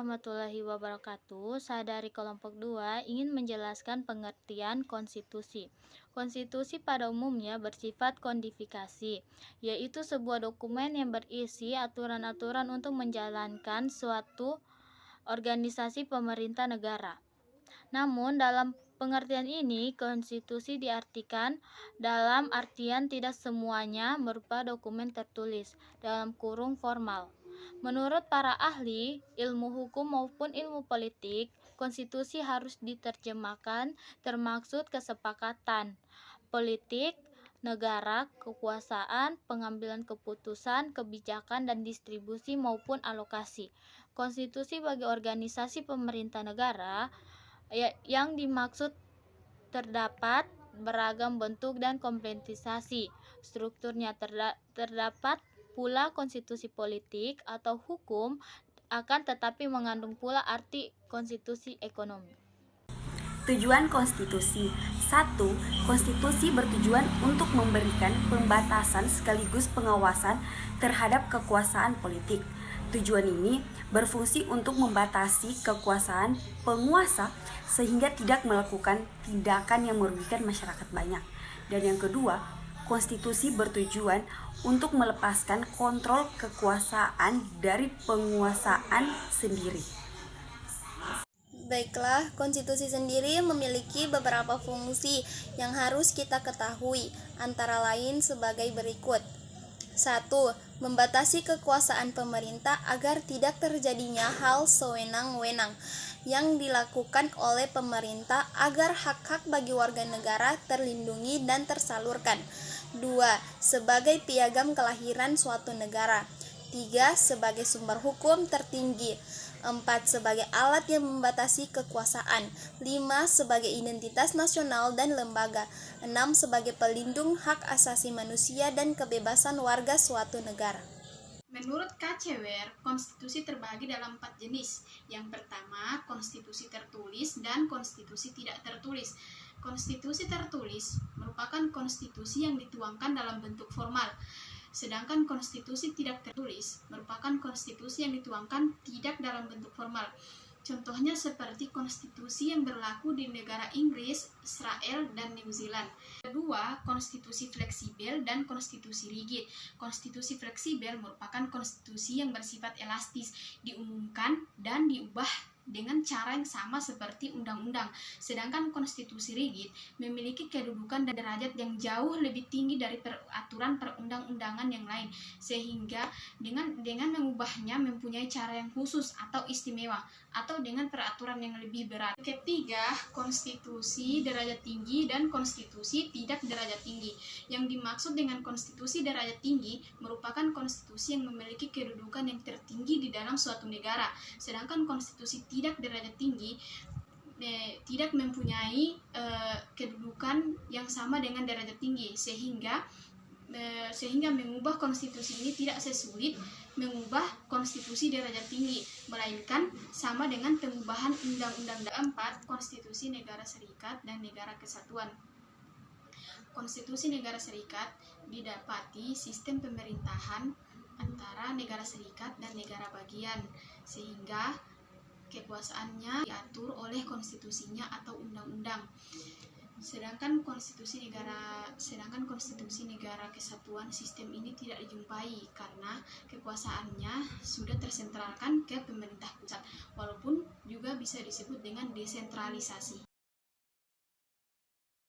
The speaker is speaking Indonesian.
warahmatullahi wabarakatuh. Saya dari kelompok 2 ingin menjelaskan pengertian konstitusi. Konstitusi pada umumnya bersifat kodifikasi, yaitu sebuah dokumen yang berisi aturan-aturan untuk menjalankan suatu organisasi pemerintah negara. Namun, dalam pengertian ini, konstitusi diartikan dalam artian tidak semuanya berupa dokumen tertulis dalam kurung formal. Menurut para ahli, ilmu hukum maupun ilmu politik, konstitusi harus diterjemahkan termaksud kesepakatan politik, negara, kekuasaan, pengambilan keputusan, kebijakan, dan distribusi maupun alokasi. Konstitusi bagi organisasi pemerintah negara yang dimaksud terdapat beragam bentuk dan kompleksisasi strukturnya. Terdapat pula konstitusi politik atau hukum, akan tetapi mengandung pula arti konstitusi ekonomi. Tujuan konstitusi. 1. Konstitusi bertujuan untuk memberikan pembatasan sekaligus pengawasan terhadap kekuasaan politik. Tujuan ini berfungsi untuk membatasi kekuasaan penguasa sehingga tidak melakukan tindakan yang merugikan masyarakat banyak. Dan yang kedua, konstitusi bertujuan untuk melepaskan kontrol kekuasaan dari penguasaan sendiri. Baiklah, konstitusi sendiri memiliki beberapa fungsi yang harus kita ketahui, antara lain sebagai berikut. 1. Membatasi kekuasaan pemerintah agar tidak terjadinya hal sewenang-wenang yang dilakukan oleh pemerintah agar hak-hak bagi warga negara terlindungi dan tersalurkan. 2. Sebagai piagam kelahiran suatu negara. 3. Sebagai sumber hukum tertinggi. 4. Sebagai alat yang membatasi kekuasaan. 5. Sebagai identitas nasional dan lembaga. 6. Sebagai pelindung hak asasi manusia dan kebebasan warga suatu negara. Menurut KCWR, konstitusi terbagi dalam 4 jenis. Yang pertama, konstitusi tertulis dan konstitusi tidak tertulis. Konstitusi tertulis merupakan konstitusi yang dituangkan dalam bentuk formal. Sedangkan konstitusi tidak tertulis merupakan konstitusi yang dituangkan tidak dalam bentuk formal. Contohnya seperti konstitusi yang berlaku di negara Inggris, Israel, dan New Zealand. Kedua, konstitusi fleksibel dan konstitusi rigid. Konstitusi fleksibel merupakan konstitusi yang bersifat elastis, diumumkan dan diubah dengan cara yang sama seperti undang-undang. Sedangkan konstitusi rigid memiliki kedudukan dan derajat yang jauh lebih tinggi dari peraturan perundang-undangan yang lain, sehingga dengan mengubahnya mempunyai cara yang khusus atau istimewa, atau dengan peraturan yang lebih berat. Ketiga, konstitusi derajat tinggi dan konstitusi tidak derajat tinggi. Yang dimaksud dengan konstitusi derajat tinggi merupakan konstitusi yang memiliki kedudukan yang tertinggi di dalam suatu negara, sedangkan konstitusi tidak derajat tinggi tidak mempunyai kedudukan yang sama dengan derajat tinggi, sehingga mengubah konstitusi ini tidak sesulit mengubah konstitusi derajat tinggi, melainkan sama dengan pengubahan undang-undang. 4. Konstitusi negara serikat dan negara kesatuan. Konstitusi negara serikat didapati sistem pemerintahan antara negara serikat dan negara bagian, sehingga kekuasaannya diatur oleh konstitusinya atau undang-undang. Sedangkan konstitusi negara kesatuan, sistem ini tidak dijumpai karena kekuasaannya sudah tersentralkan ke pemerintah pusat, walaupun juga bisa disebut dengan desentralisasi.